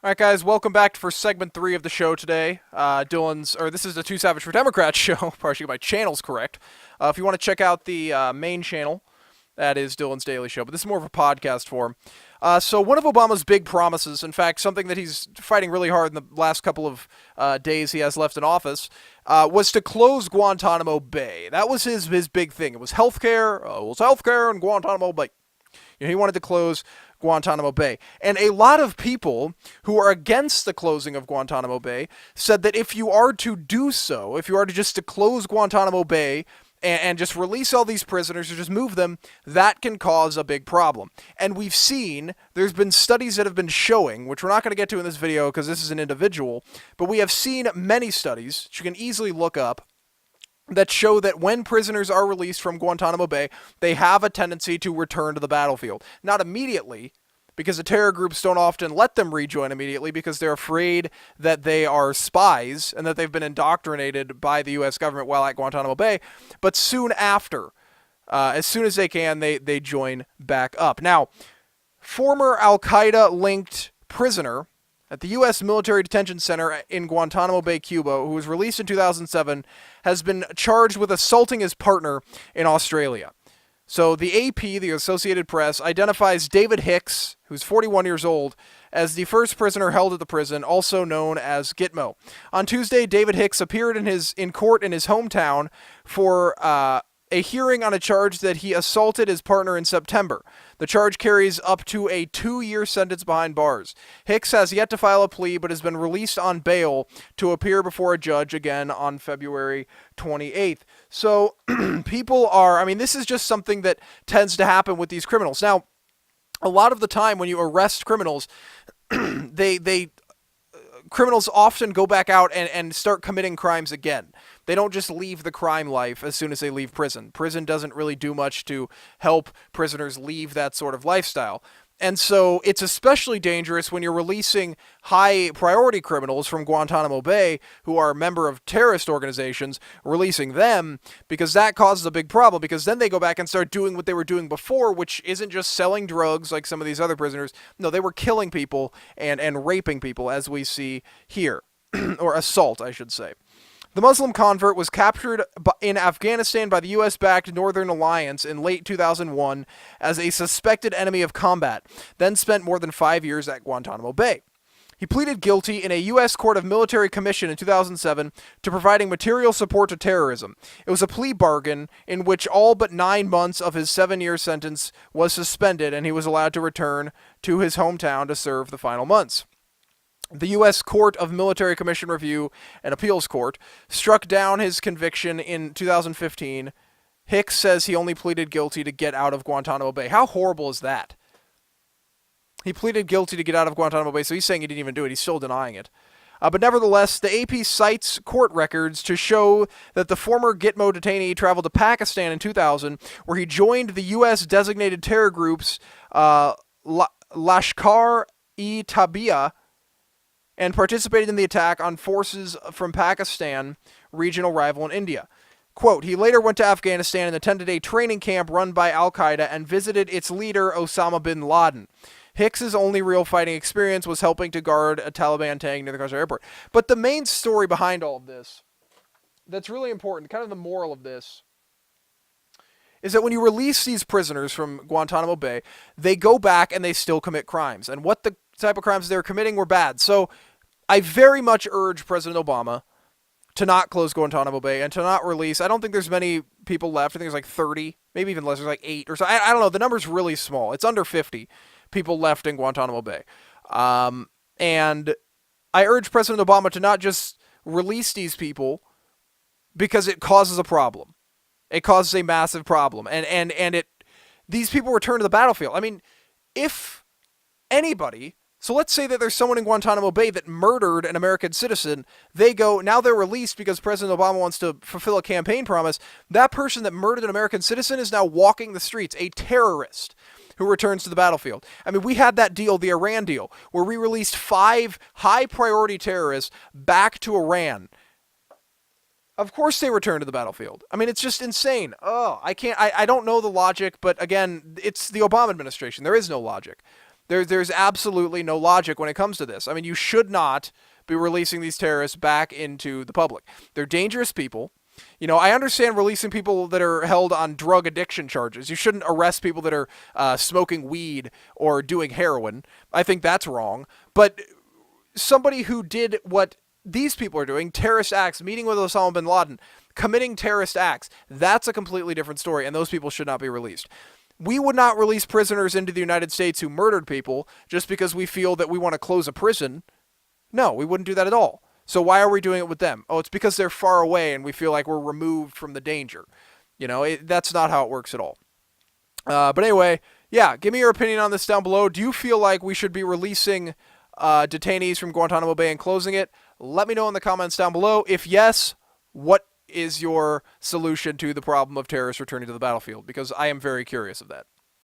All right, guys, welcome back for segment 3 of the show today. This is the Two Savage for Democrats show. Probably should get my channels correct. If you want to check out the main channel, that is Dylan's Daily Show, but this is more of a podcast form. So one of Obama's big promises, in fact, something that he's fighting really hard in the last couple of days he has left in office, was to close Guantanamo Bay. That was his big thing. It was healthcare. It was healthcare and Guantanamo Bay. He wanted to close Guantanamo Bay. And a lot of people who are against the closing of Guantanamo Bay said that if you are to do so, if you are to just to close Guantanamo Bay and just release all these prisoners or just move them, that can cause a big problem. And we've seen, there's been studies that have been showing, which we're not going to get to in this video because this is an individual, but we have seen many studies, which you can easily look up, that show that when prisoners are released from Guantanamo Bay, they have a tendency to return to the battlefield. Not immediately, because the terror groups don't often let them rejoin immediately because they're afraid that they are spies and that they've been indoctrinated by the U.S. government while at Guantanamo Bay. But soon after, as soon as they can, they join back up. Now, former Al-Qaeda-linked prisoner at the U.S. Military Detention Center in Guantanamo Bay, Cuba, who was released in 2007, has been charged with assaulting his partner in Australia. So the AP, the Associated Press, identifies David Hicks, who's 41 years old, as the first prisoner held at the prison, also known as GITMO. On Tuesday, David Hicks appeared in court in his hometown for a hearing on a charge that he assaulted his partner in September. The charge carries up to a 2-year sentence behind bars. Hicks has yet to file a plea, but has been released on bail to appear before a judge again on February 28th. So this is just something that tends to happen with these criminals. Now, a lot of the time when you arrest criminals, criminals often go back out and start committing crimes again. They don't just leave the crime life as soon as they leave prison. Prison doesn't really do much to help prisoners leave that sort of lifestyle. And so it's especially dangerous when you're releasing high-priority criminals from Guantanamo Bay who are a member of terrorist organizations, releasing them, because that causes a big problem, because then they go back and start doing what they were doing before, which isn't just selling drugs like some of these other prisoners. No, they were killing people and raping people, as we see here. Or assault, I should say. The Muslim convert was captured in Afghanistan by the U.S.-backed Northern Alliance in late 2001 as a suspected enemy of combat, then spent more than 5 years at Guantanamo Bay. He pleaded guilty in a U.S. Court of Military Commission in 2007 to providing material support to terrorism. It was a plea bargain in which all but 9 months of his 7-year sentence was suspended, and he was allowed to return to his hometown to serve the final months. The U.S. Court of Military Commission Review and Appeals Court struck down his conviction in 2015. Hicks says he only pleaded guilty to get out of Guantanamo Bay. How horrible is that? He pleaded guilty to get out of Guantanamo Bay, so he's saying he didn't even do it. He's still denying it. But nevertheless, the AP cites court records to show that the former GITMO detainee traveled to Pakistan in 2000, where he joined the U.S. designated terror groups Lashkar-e-Taiba, and participated in the attack on forces from Pakistan, regional rival in India. Quote, he later went to Afghanistan and attended a training camp run by Al-Qaeda and visited its leader, Osama bin Laden. Hicks's only real fighting experience was helping to guard a Taliban tank near the Kashmir airport. But the main story behind all of this, that's really important, kind of the moral of this, is that when you release these prisoners from Guantanamo Bay, they go back and they still commit crimes. And what the type of crimes they were committing were bad. So I very much urge President Obama to not close Guantanamo Bay and to not release. I don't think there's many people left. I think there's like 30, maybe even less. There's like 8 or so. I don't know. The number's really small. It's under 50 people left in Guantanamo Bay. And I urge President Obama to not just release these people because it causes a problem. It causes a massive problem. And these people return to the battlefield. I mean, if anybody... So let's say that there's someone in Guantanamo Bay that murdered an American citizen. Now they're released because President Obama wants to fulfill a campaign promise. That person that murdered an American citizen is now walking the streets, a terrorist who returns to the battlefield. I mean, we had that deal, the Iran deal, where we released 5 high-priority terrorists back to Iran. Of course they return to the battlefield. I mean, it's just insane. I don't know the logic, but again, it's the Obama administration. There is no logic. There's absolutely no logic when it comes to this. I mean, you should not be releasing these terrorists back into the public. They're dangerous people. I understand releasing people that are held on drug addiction charges. You shouldn't arrest people that are smoking weed or doing heroin. I think that's wrong. But somebody who did what these people are doing, terrorist acts, meeting with Osama bin Laden, committing terrorist acts, that's a completely different story, and those people should not be released. We would not release prisoners into the United States who murdered people just because we feel that we want to close a prison. No, we wouldn't do that at all. So why are we doing it with them? Oh, it's because they're far away and we feel like we're removed from the danger. That's not how it works at all. But anyway, yeah, give me your opinion on this down below. Do you feel like we should be releasing detainees from Guantanamo Bay and closing it? Let me know in the comments down below. If yes, what is your solution to the problem of terrorists returning to the battlefield? Because I am very curious of that.